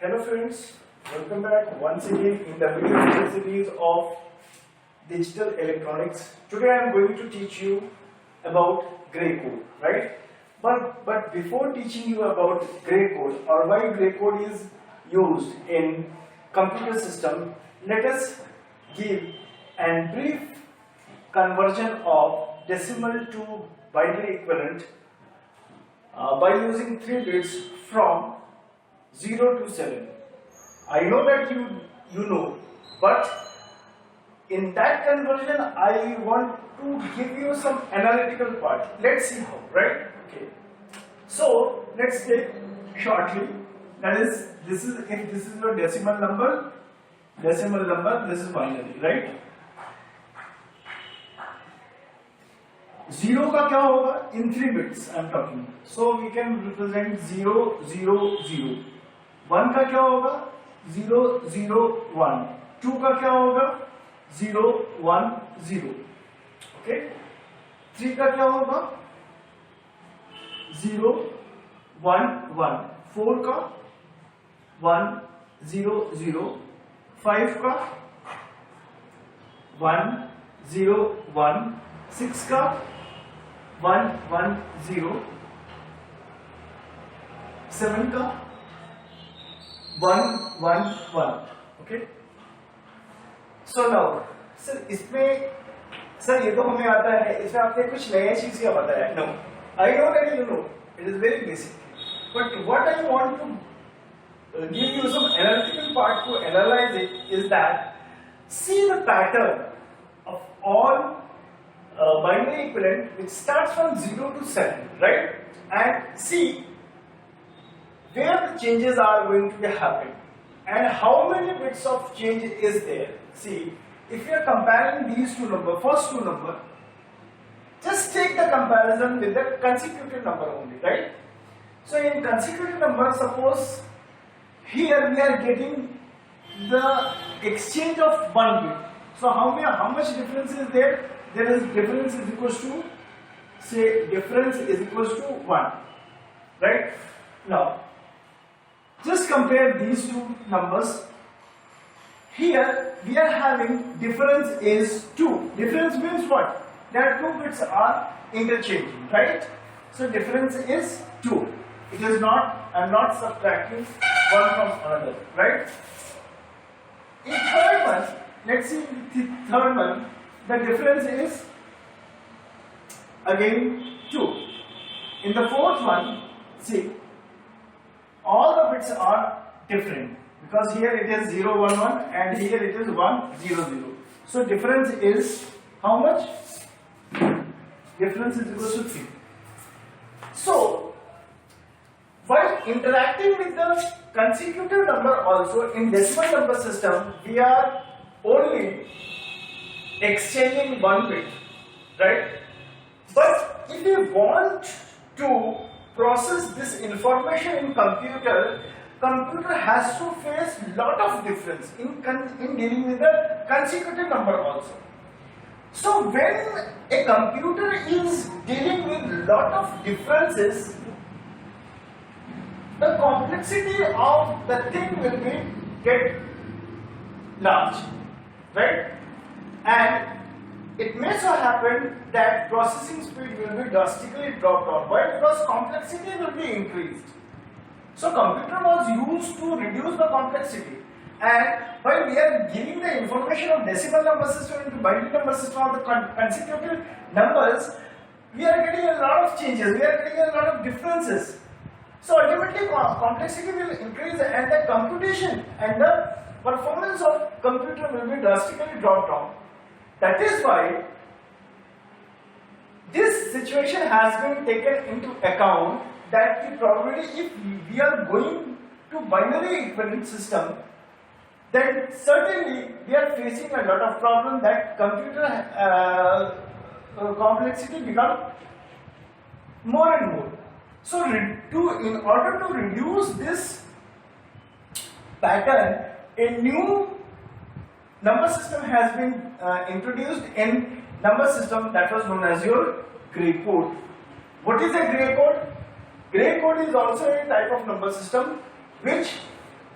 Hello friends, welcome back once again in the video series of digital electronics. Today I am going to teach you about gray code, right? But before teaching you about gray code or why gray code is used in computer system, let us give a brief conversion of decimal to binary equivalent by using 3 bits from 0 to 7. I know that you know, but in that conversion I want to give you some analytical part. Let's see how, right? Okay. So let's take shortly. That is, this is if this is your decimal number, this is binary, right? 0 का क्या होगा? In 3 bits I am talking. So we can represent 0, 0, 0. 1 का क्या होगा? 0, 0, 1. 2 का क्या होगा? 0, 1, 0. Okay? 3 का क्या होगा? 0, 1, 1. 4 का 1, 0, 0. 5 का 1, 0, 1. 6 का 1, 1, 0. 7 का 1, 1, 1. Okay. So now, sir, इसमें सर ये तो हमें आता है, इसमें आपने कुछ नया चीज क्या बताया? No, I know that you know. It is very basic. But what I want to give you some analytical part to analyze it is that see the pattern of all binary equivalent which starts from 0 to 7, right? And see where the changes are going to be happening and how many bits of change is there. See, if you are comparing these two numbers, first two numbers, just take the comparison with the consecutive number only, right? So in consecutive number, suppose here we are getting the exchange of 1 bit. So how much difference is there? There is difference is equals to, say, difference is equals to 1, right? Now, just compare these two numbers. Here we are having difference is 2. Difference means what? That 2 bits are interchanging, right? So difference is 2. It is not, I am not subtracting one from another, right? In third one, let's see the third one, the difference is again 2. In the fourth one, see, all the bits are different because here it is 0, 1, 1 and here it is 1, 0, 0. So difference is how much? Difference is equal to 3. So while interacting with the consecutive number also in decimal number system, we are only exchanging 1 bit, right? But if you want to process this information in computer has to face lot of difference in dealing with the consecutive number also. So when a computer is dealing with lot of differences, the complexity of the thing will be get large, right? And it may so happen that processing speed will be drastically dropped down. Why? Because complexity will be increased. So computer was used to reduce the complexity, and while we are giving the information of decimal number system into binary number system of the consecutive numbers, we are getting a lot of changes, we are getting a lot of differences. So ultimately complexity will increase and the computation and the performance of computer will be drastically dropped down. That is why this situation has been taken into account that the probability if we are going to binary equivalent system, then certainly we are facing a lot of problem that computer complexity become more and more. So in order to reduce this pattern, a new number system has been introduced in number system that was known as your gray code. What is a gray code? Gray code is also a type of number system which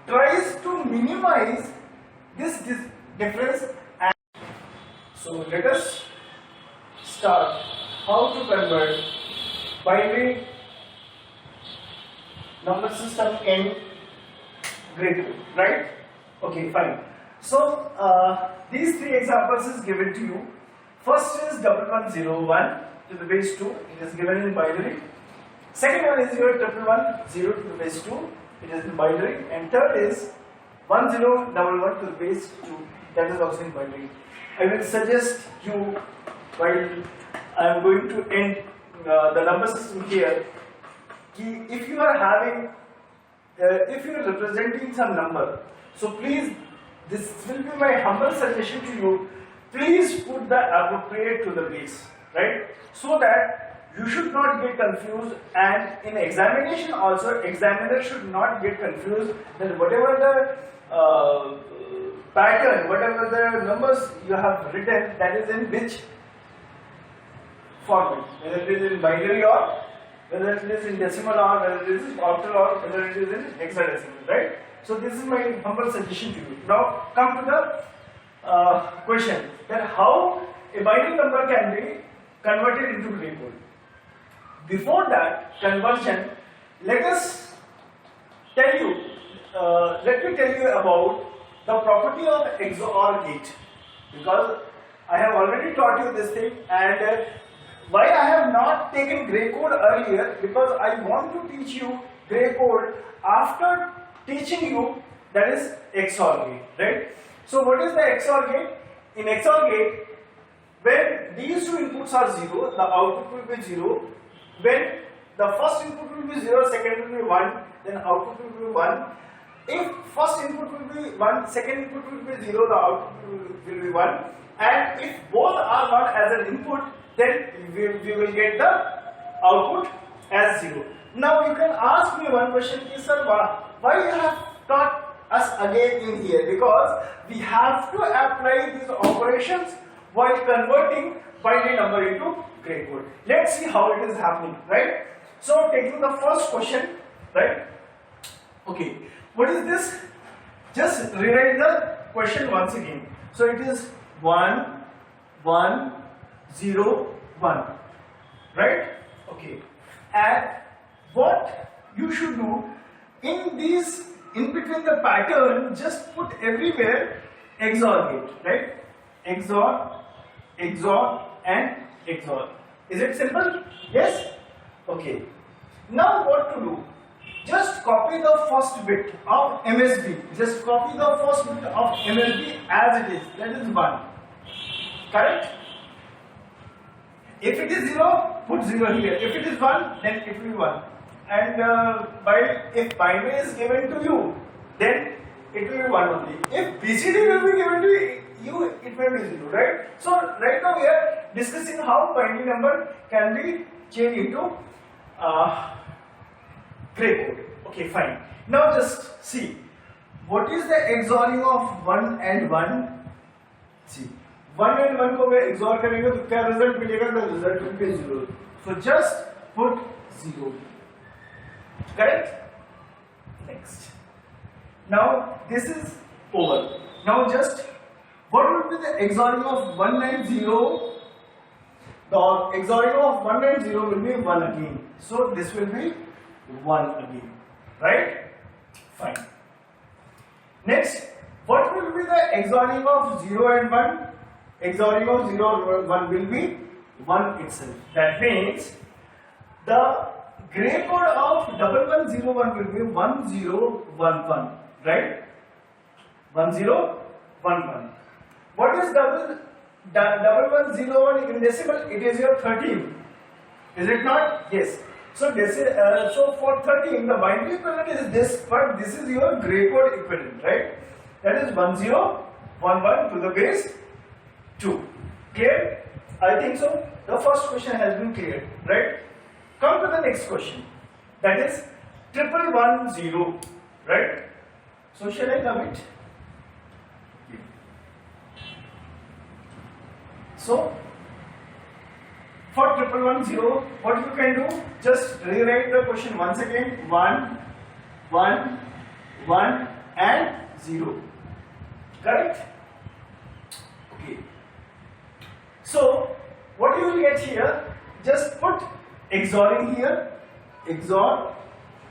tries to minimize this difference. And so let us start how to convert binary number system in grade 2, right? Okay, fine. So these three examples is given to you. First is 1101 to the base 2, it is given in binary. Second one is your 1110 to the base 2, it is in binary. And third is 1011 to the base 2, that is also in binary. I will suggest you, while I am going to end the number system here, if you are having, if you are representing some number, so please, this will be my humble suggestion to you, please put the appropriate to the base, right? So that you should not get confused, and in examination also, examiner should not get confused that whatever the pattern, whatever the numbers you have written, that is in which format, whether it is in binary or whether it is in decimal or whether it is in octal or whether it is in hexadecimal, right? So this is my humble suggestion to you. Now come to the question that how a binary number can be converted into gray code. Before that conversion, let us tell you, let me tell you about the property of XOR gate, because I have already taught you this thing, and why I have not taken gray code earlier, because I want to teach you gray code after teaching you that is XOR gate, right? So what is the XOR gate? In XOR gate, when these two inputs are 0, the output will be 0. When the first input will be 0, second will be 1, then output will be 1. If first input will be 1, second input will be 0, the output will be 1. And if both are 1 as an input, then we will get the output as 0. Now you can ask me one question, sir, why you have taught us again in here? Because we have to apply these operations while converting binary number into gray code. Let's see how it is happening, right? So taking the first question, right? Okay, what is this? Just rewrite the question once again. So it is 1, 1, 0, 1, right? Okay, and what you should do in these, in between the pattern, just put everywhere XOR gate, right? XOR, XOR and XOR. Is it simple? Yes? Okay. Now what to do? Just copy the first bit of MSB. Just copy the first bit of MSB as it is. That is 1. Correct? If it is 0, put 0 here. If it is 1, then it will be 1. And if binary is given to you, then it will be 1 only. If BCD will be given to you, it will be 0, right? So right now we are discussing how binary number can be changed into gray code. Okay, fine. Now just see, what is the XORing of 1 and 1? See, 1 and 1 को अगर XOR करेंगे तो क्या result मिलेगा? The result will be 0. So just put 0. Correct? Next. Now this is over. Now just what will be the XORing of 1 and 0? The XORing of 1 and 0 will be 1 again. So this will be 1 again. Right? Fine. Next, what will be the XORing of 0 and 1? XORing of 0 and 1 will be 1 itself. That means the gray code of 1101 will be 1011, right? 1011. What is 1101 in decimal? It is your 13. Is it not? Yes. So this is, so for 13 the binary equivalent is this, but this is your gray code equivalent, right? That is 1011 to the base 2. Clear? I think so. The first question has been cleared, right? Come to the next question. That is 1110, right? So shall I come it? So for 1110, what you can do? Just rewrite the question once again. 1, 1, 1 and 0. Correct? Okay. So what you will get here, just put XORing here, XOR,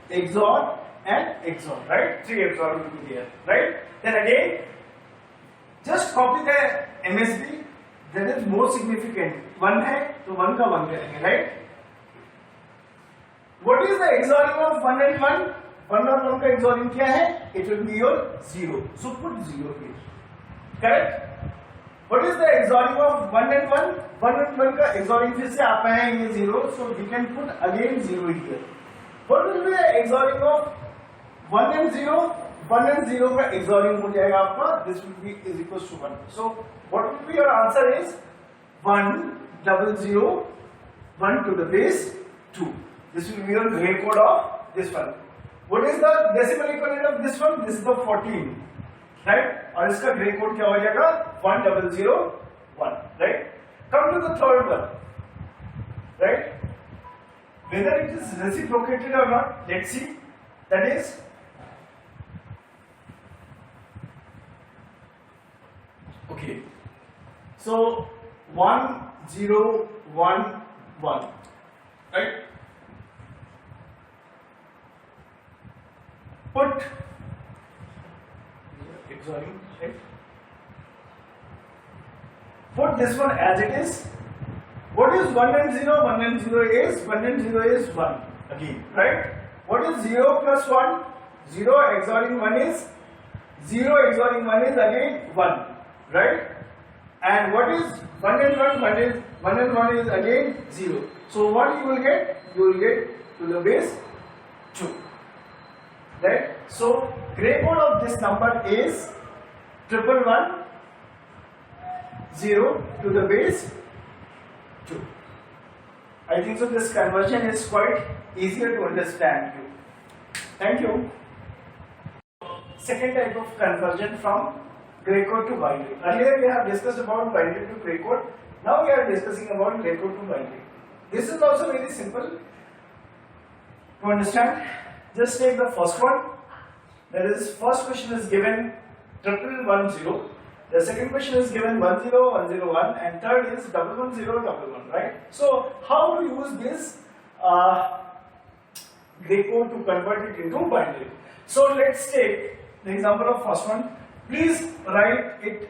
XOR and XOR, right? 3 XOR will be here, right? Then again, just copy the MSB that is more significant. 1 है तो 1 का 1 करेंगे, right? What is the XORing of 1 and 1? 1 और 1 का XORing क्या है? It will be your 0. So put 0 here. Correct? What is the XORing of 1 and 1? 1 and 1 का XORing फिर से आप हैं ये 0. So we can put again 0 here. What will be the XORing of 1 and 0? 1 and 0 का XORing हो जाएगा आपका. This will be is equals to 1. So what will be your answer is 100 1 to the base 2. This will be your gray code of this one. What is the decimal equivalent of this one? This is the 14, right? और इसका gray code क्या हो जाएगा? 1001, right? Come to the third one, right? Whether it is reciprocated or not, let's see. That is okay. So 1011, right? Put XORing, right? Put this one as it is. What is 1 and 0? 1 and 0 is 1 and 0 is 1 again, right? What is 0 plus 1? 0 XORing 1 is 0 XORing 1 is again 1, right? And what is 1 and 1? 1 and 1 is again 0. So what you will get? You will get to the base 2. Right? So gray code of this number is 111 0 to the base 2. I think so this conversion is quite easier to understand you. Thank you. Second type of conversion from gray code to binary. Earlier we have discussed about binary to gray code. Now we are discussing about gray code to binary. This is also very simple to understand. Just take the first one. That is, first question is given 1110. The second question is given 10101, and third is 11011. Right? So, how to use this gray code to convert it into binary? So, let's take the example of first one. Please rewrite it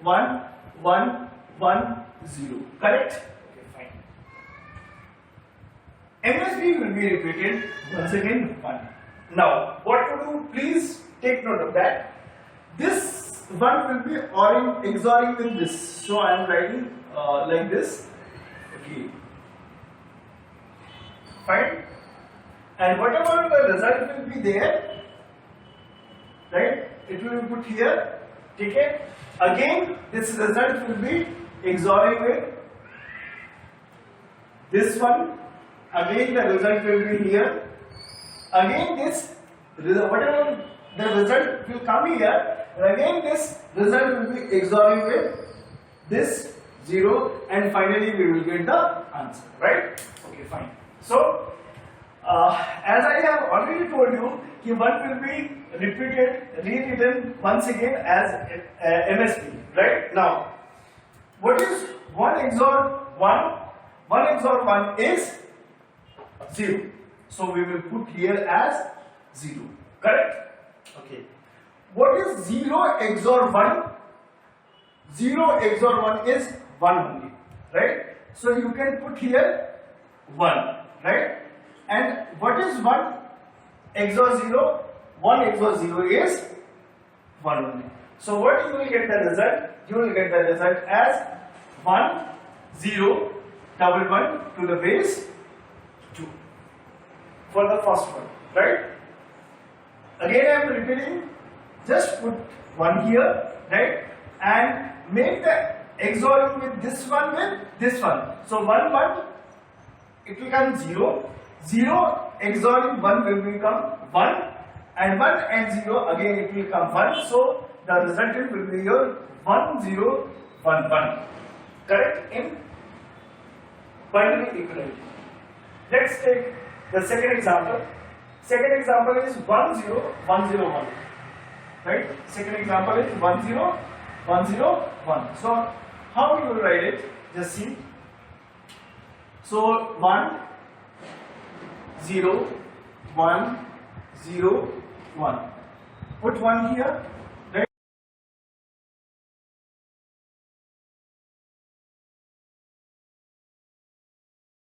1110. Correct? MSB will be repeated once again 1. Now, what to do? Please take note of that. This 1 will be XORing with this. So, I am writing like this. Okay. Fine. And whatever the result will be there, right? It will be put here. Okay. Again, this result will be XORing with this one. Again, the result will be here. Again, this whatever the result will come here, and again this result will be XORing with this 0, and finally we will get the answer. Right? Okay, fine. So, as I have already told you, one will be rewritten once again as MSB. Right? Now, what is 1 XOR 1? 1 XOR 1 is 0. So we will put here as 0. Correct? Okay. What is 0 XOR 1? 0 XOR 1 is 1 only. Right? So you can put here 1. Right? And what is 1 XOR 0? 1 XOR 0 is 1 only. So what you will get the result? You will get the result as 1 0 11 to the base 2 for the first one, right? Again I am repeating, just put 1 here, right? And make the XORing with this one with this one. So 1 1, it will become 0. 0 XORing 1 will become 1, and 1 and 0 again it will become 1. So the resultant will be your 1 0 1 1. Correct? In binary equivalent. Let's take the second example. Second example is 1 0 1 0 1. Right? Second example is 1 0 1 0 1. So how you will write it? Just see. So 1 0 1 0 1. Put 1 here.